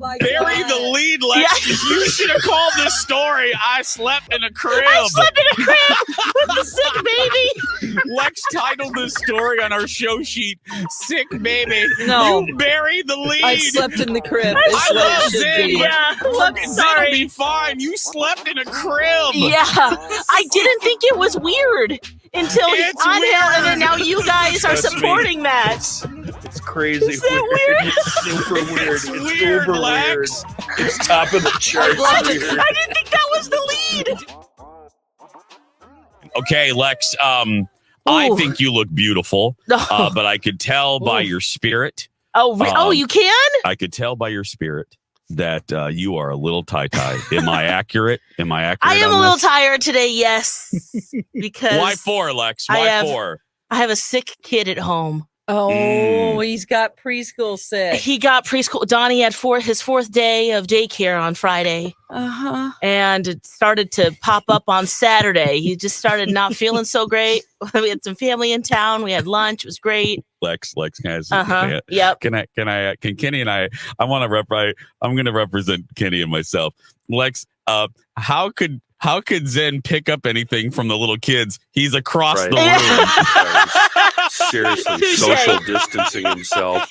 my Bury God. the lead, Lex. Yeah. You should have called this story. I slept in a crib. I slept in a crib with the sick baby. Lex titled this story on our show sheet, Sick Baby. No. You buried the lead. I slept in the crib. I It's what love it should Zen, be. but Yeah, I'm Zen will sorry. be fine. You slept in a crib. Yeah, I didn't think it was weird until It's on weird. Hill, and then now you guys are Trust me. supporting that. It's crazy. Is that weird? It's super weird. It's weird, super Lex. weird. It's top of the charts. love it. weird. I didn't think that was the lead. Okay, Lex. I Ooh. think you look beautiful, No. but I could tell by your spirit. Oh, you can? I could tell by your spirit that you are a little tie-tie. Am I accurate? Am I accurate? I am on a little this? tired today, yes. Because Why for, Lex? I Why have- for? I have a sick kid at home. Oh, he's got preschool sick. He got preschool. Donnie had his fourth day of daycare on Friday, Uh-huh. and it started to pop up on Saturday. He just started not feeling so great. We had some family in town. We had lunch. It was great. Lex, can I? Yep. Can Kenny and I want to I'm going to represent Kenny and myself. Lex, how could Zen pick up anything from the little kids? He's across Right. the room. Seriously, Touche. social distancing himself.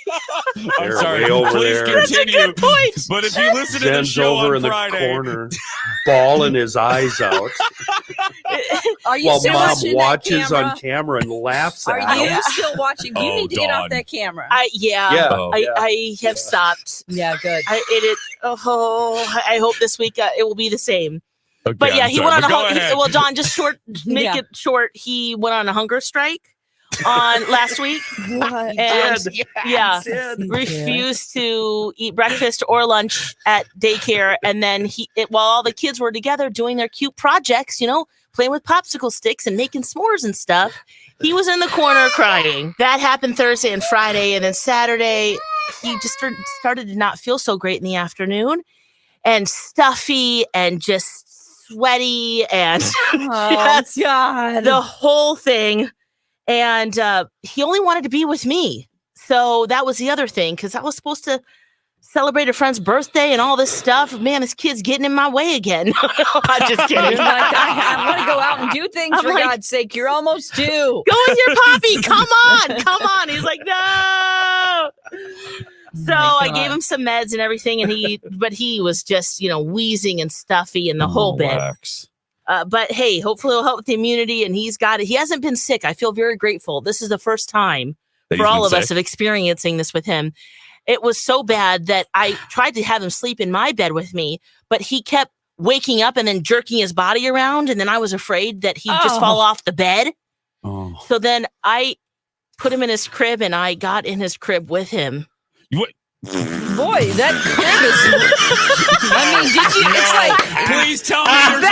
I'm They're sorry. way over Please there. continue. Good point. But if you listen to the Zen's show over on in the Friday, corner, bawling his eyes out, Are you while still Mom watching that watches camera? on camera and laughs Are at you him. still watching? You Oh, need to get Dawn. off that camera. Yeah. I have stopped. Yeah, good. I hope this week it will be the same. okay, But yeah, I'm he sorry, went on but a go ahead. well, Don, just make Yeah. it short. He went on a hunger strike on last week What? and yeah, Did. refused to eat breakfast or lunch at daycare. And then while all the kids were together doing their cute projects, playing with popsicle sticks and making s'mores and stuff, he was in the corner crying. That happened Thursday and Friday, and then Saturday he just started to not feel so great in the afternoon, and stuffy and just sweaty and Oh, Yes. God. the whole thing. And he only wanted to be with me. So that was the other thing, because I was supposed to celebrate a friend's birthday and all this stuff. Man, this kid's getting in my way again. I'm just You're kidding. like, I want to go out and do things, I'm for like, God's sake. You're almost due. Go with your poppy. Come on. He's like, no. So I gave him some meds and everything, and he was just, wheezing and stuffy and the whole bit. Lex. But hey, hopefully it'll help with the immunity, and he's got it. He hasn't been sick. I feel very grateful. This is the first time That for he's all been of us sick? of experiencing this with him. It was so bad that I tried to have him sleep in my bed with me, but he kept waking up and then jerking his body around, and then I was afraid that he'd just fall off the bed. Oh. So then I put him in his crib, and I got in his crib with him. What? Boy, that crib is. I mean, did you? It's like. Please tell me there's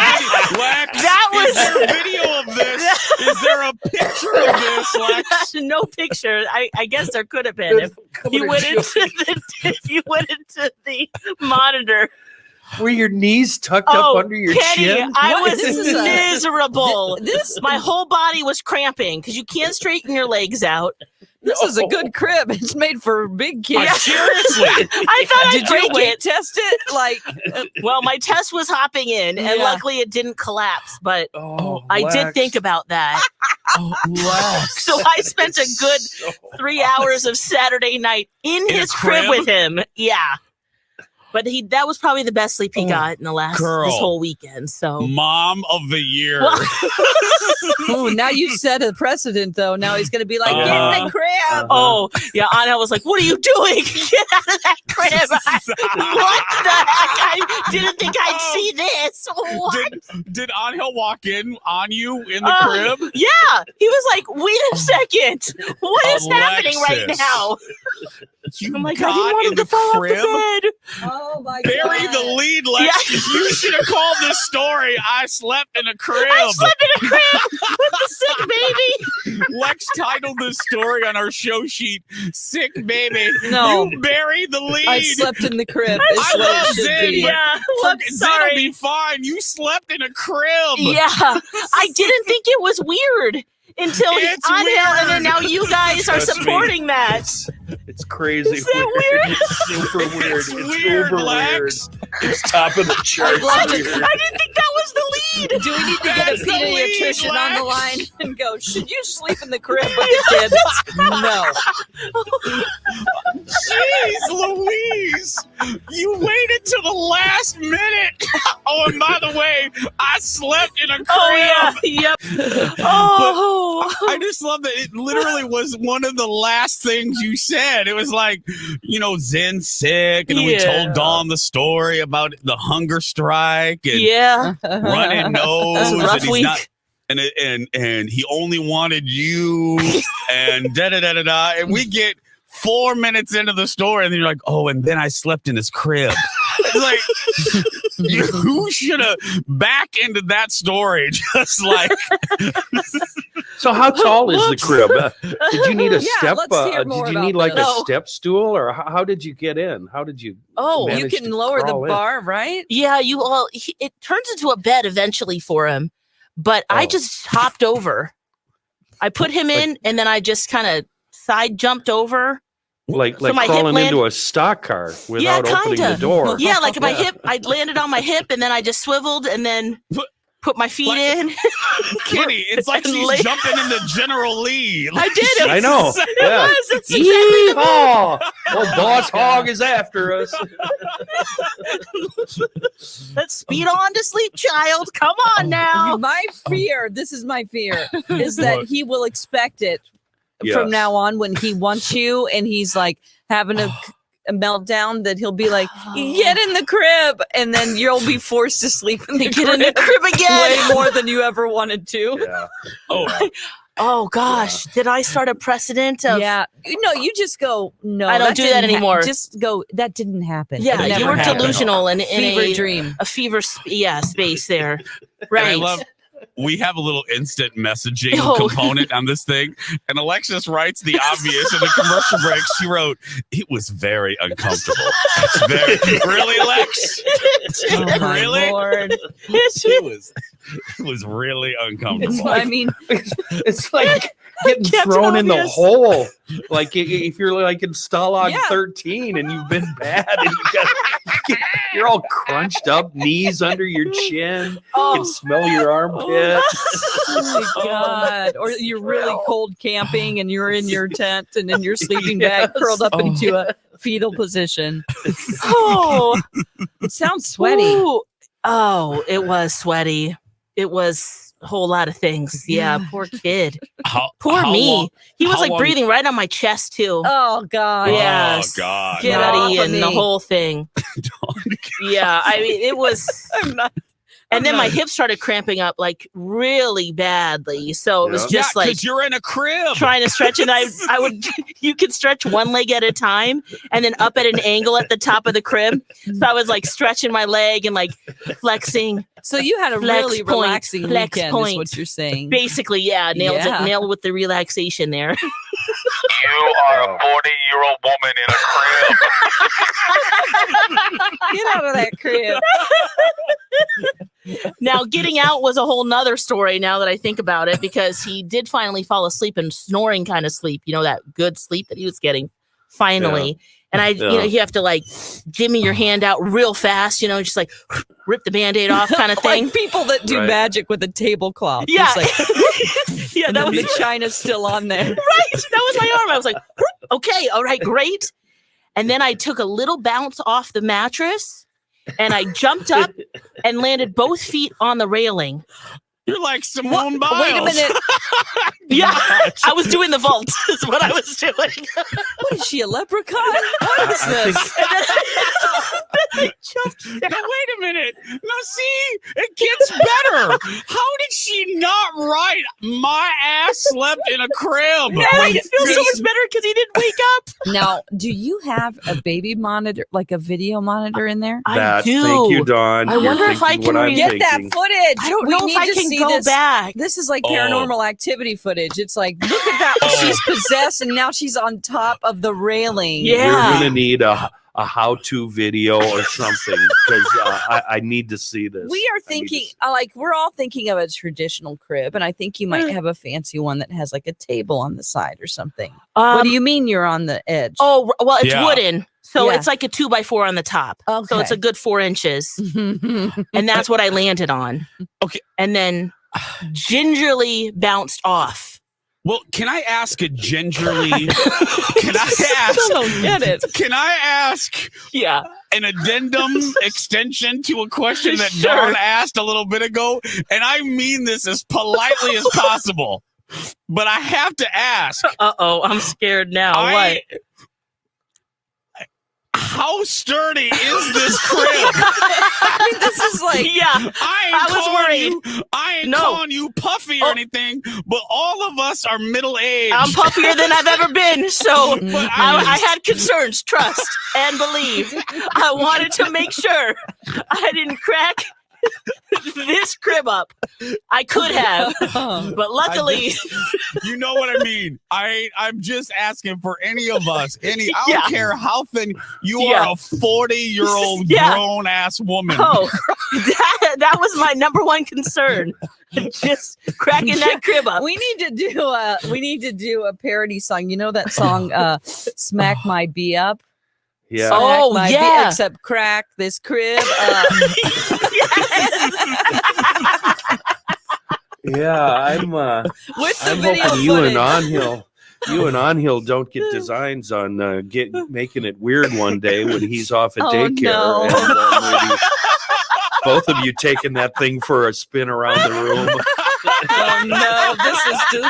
Lex. that was- Is there a video of this? Is there a picture of this, Lex? No picture. I guess there could have been if you went into the monitor. Were your knees tucked Oh, up under your Kenny, chin? I What? was This is a- miserable. This My whole body was cramping because you can't straighten your legs out. this is a good crib. It's made for big kids. Yeah. Seriously. I thought I'd Did you break weight it. test it? Like, Well, my test was hopping in, and Yeah. luckily it didn't collapse. But Oh, I did Lex. think about that. Oh, Lex. So I spent a good So 3 hours of Saturday night in In a his crib crib? with him. Yeah. But that was probably the best sleep he Oh, got in the last girl. this whole weekend. So Mom of the year. Well- oh, now you set a precedent, though. Now he's going to be like, get in the crib. oh yeah, Anna was like, "What are you doing? Get out of that crib!" What the heck? I didn't think I'd see this. What? Did Angel walk in on you in the Oh, crib? Yeah, he was like, "Wait a second, what is happening right Alexis. now?" You I'm like, got "I didn't want in him to the fall crib? off the bed." Oh, my Bury God. the lead, Lex. You should have called this story. I slept in a crib. I slept in a crib with the sick baby. Lex titled this story on our show sheet, Sick Baby. No. You buried the lead. I slept in the crib. I It's what love it should Zen, be. but Yeah, I'm Zen will sorry. be fine. You slept in a crib. Yeah, I didn't think it was weird until he's It's on weird. him, and then now you guys are Trust me. supporting that. It's crazy. Is that weird? It's super weird. It's weird, uber Lex. weird. It's top of the charts. love it. weird. I didn't think that was the lead. Do we need to get a That's the lead, pediatrician on the Lex. line and go, should you sleep in the crib with the kids? No. Jeez Louise, you waited till the last minute. Oh, and by the way, I slept in a crib. Oh yeah, yep. Oh, I just love that it literally was one of the last things you said. It was like, Zen's sick, and then we Yeah. told Dawn the story about the hunger strike and yeah. running nose, That's a rough and he's week. not. And he only wanted you, and da da da da da. And we get 4 minutes into the story, and then you're like, oh, and then I slept in his crib. It's like, who should have back into that story? Just like, So how tall is the crib? Did you need a Yeah, step? let's hear more Did you about need like this. a step stool, or how did you get in? How did you? Oh, You manage can to lower the crawl in? bar, right? yeah. It turns into a bed eventually for him, but I Oh. just hopped over. I put him in, and then I just kind of side jumped over. Like So my hip crawling land- into a stock car without opening kinda. the door. Yeah, like my Yeah. hip. I landed on my hip, and then I just swiveled, and then put my feet in. Kenny, it's like And she's lay- jumping into General Lee. I did it. I know. It Yeah. was. It's exactly Yeehaw! Well, Boss Hog is after us. Let's speed on to sleep, child. Come on now. My fear, this is my fear, is that he will expect it from Yes. now on when he wants you and he's like having a meltdown, that he'll be like, get in the crib, and then you'll be forced to sleep in the Get in the crib way again. more than you ever wanted to. Yeah. Oh, Oh gosh, did I start a precedent of? Yeah. No, you just go, no. I don't do that didn't anymore. Just go, that didn't happen. Yeah, It you never were happened. delusional and in Fever a dream. fever space there. and I Right. love. We have a little instant messaging Oh. component on this thing, and Alexis writes the obvious in the commercial break. She wrote, "It was very uncomfortable." It's very really, Lex. Oh, my Really? Lord. It was really uncomfortable. I mean, It's like getting Captain thrown in the Obvious. hole. Like if you're like in Stalag Yeah. 13 and you've been bad and you're all crunched up, knees under your chin, you Oh. can smell your armpit. oh my God. Or you're really cold camping and you're in your tent and in your sleeping bag Yes. curled up Oh. into a fetal position. Oh. It sounds sweaty. Ooh. Oh, it was sweaty. It was a whole lot of things. Yeah, poor kid. Poor how me. long- He was how like long- breathing right on my chest too. Oh God. Yeah. Oh God. Get off Nutty of and the me. whole thing. Yeah, I mean it was. I'm not. And then my not- hips started cramping up like really badly. So it was Yeah. just like because you're in a crib. trying to stretch, and I would you could stretch one leg at a time and then up at an angle at the top of the crib. So I was like stretching my leg and like flexing. So you had a Flex really point, relaxing flex weekend, point. is what you're saying. Basically, yeah, Yeah. nailed with the relaxation there. You are a 40-year-old woman in a crib. Get out of that crib. Now, getting out was a whole nother story now that I think about it, because he did finally fall asleep and snoring kind of sleep, that good sleep that he was getting finally. And you have to like jimmy your hand out real fast, just like rip the Band-Aid off kind of thing. Like people that do Right. magic with a tablecloth. Yeah. Just like, Yeah, and that then was the china's still on there. right. That was my arm. I was like, okay, all right, great. And then I took a little bounce off the mattress and I jumped up and landed both feet on the railing. You're like Simone Biles. Wait a minute. Yeah, I was doing the vault is what I was doing. What is she, a leprechaun? What is I this? I jumped No, wait a minute. No, see, it gets better. How did she not write my ass slept in a crib? Now I feel so much better because he didn't wake up. Now, do you have a baby monitor, like a video monitor in there? I do. Thank you, Dawn. I You're wonder if I thinking can what I'm Get that thinking. footage. I don't We know if need I to can see go this. back. This is like Oh. paranormal activity footage. It's like, look at that. Oh. She's possessed and now she's on top of the railing. Yeah. You're gonna need a a how-to video or something because I need to see this. We are thinking, we're all thinking of a traditional crib, and I think you might have a fancy one that has like a table on the side or something. What do you mean you're on the edge? Oh, well, it's wooden. So Yeah. it's like a 2x4 on the top. Okay. So it's a good 4 inches. And that's what I landed on. Okay. And then gingerly bounced off. Well, can I ask a gingerly? Can I ask? I don't get it. Can I ask? Yeah. An addendum extension to a question that Sure. Dawn asked a little bit ago, and I mean this as politely as possible, but I have to ask. Uh-oh, I'm scared now. What? How sturdy is this crib? I mean, this is like, Yeah. I was worried. I ain't No. calling you puffy or anything, but all of us are middle-aged. I'm puffier than I've ever been. So But I had concerns, trust, and believe. I wanted to make sure I didn't crack this crib up. I could have, but luckily, you know what I mean. I'm just asking for any of us. I Yeah. don't care how thin you Yeah. are. A 40-year-old Yeah. grown ass woman. oh, that was my number one concern. Just cracking that crib up. we need to do a parody song. You know that song, "Smack My Bee Up." Yeah. Oh, Smack my yeah. bee, except crack this crib up. Yeah, I'm With the I'm video hoping footage. you and Anhil don't get designs on making it weird one day when he's off at Oh, daycare. no. And, maybe both of you taking that thing for a spin around the room. Oh no, this is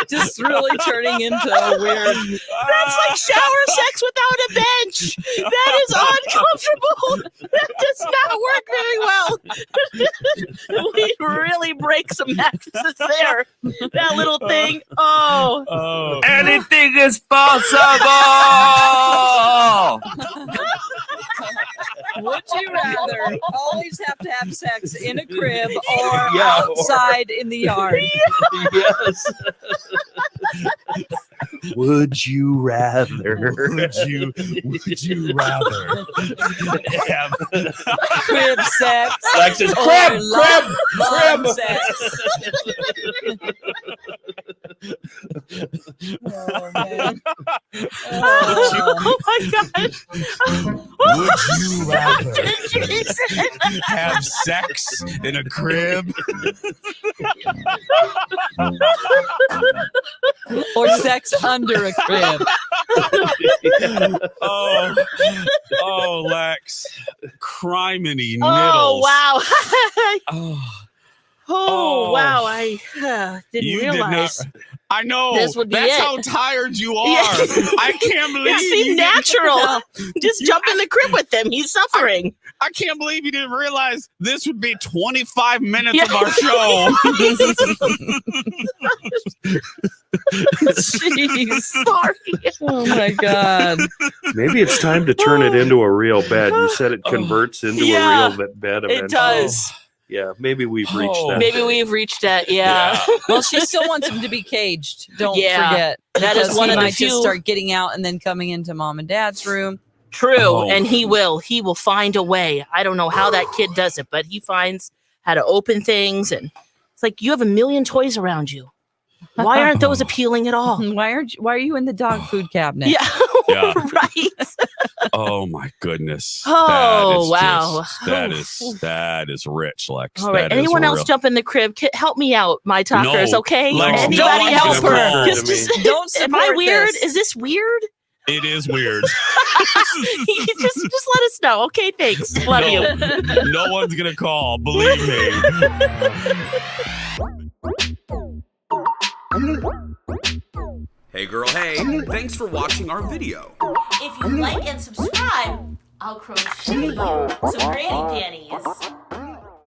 just really turning into a weird. That's like shower sex without a bench. That is uncomfortable. That does not work very well. We really break some mattresses there. That little thing. Oh. Oh. Anything is possible. Would you rather always have to have sex in a crib or Yeah, outside in the yard? Yes. Would you rather? Would you rather have Crib sex. Alexis, or crib. lawn sex? Oh, man. Oh my gosh. Would you rather have sex in a crib Or sex under a crib. Oh, Lex, criminy niddles. Oh wow. Oh, Oh wow. I didn't you realize. did not. I know. This would be That's it. how tired you are. Yeah. I can't believe It seemed you didn't- natural. Just jump in the crib with him. He's suffering. I can't believe you didn't realize this would be 25 minutes Yeah. of our show. Jeez. Sorry. Oh my God. Maybe it's time to turn it into a real bed. You said it converts into Yeah, a real bed eventually. It does. Yeah, maybe we've reached Oh. that. Maybe we've reached that. Yeah. Well, she still wants him to be caged. Don't Yeah, forget. that is Because one he of the might just few- start getting out and then coming into mom and dad's room. True. Oh. And he will. He will find a way. I don't know how that kid does it, but he finds how to open things. And it's like you have a million toys around you. Why aren't those appealing at all? Why are you in the dog food cabinet? Yeah. Yeah. Right. Oh my goodness. Oh, wow. That is rich, Lex. All right. That is Anyone else real. jump in the crib? Help me out, my talkers. No. Okay. Lex, Anybody no one's help gonna her? call Just, Don't am I support weird? this. Is this weird? It is weird. just let us know. Okay. Thanks. Love you. No one's gonna call. Believe me. Hey girl, hey, thanks for watching our video. If you like and subscribe, I'll crochet you some granny panties.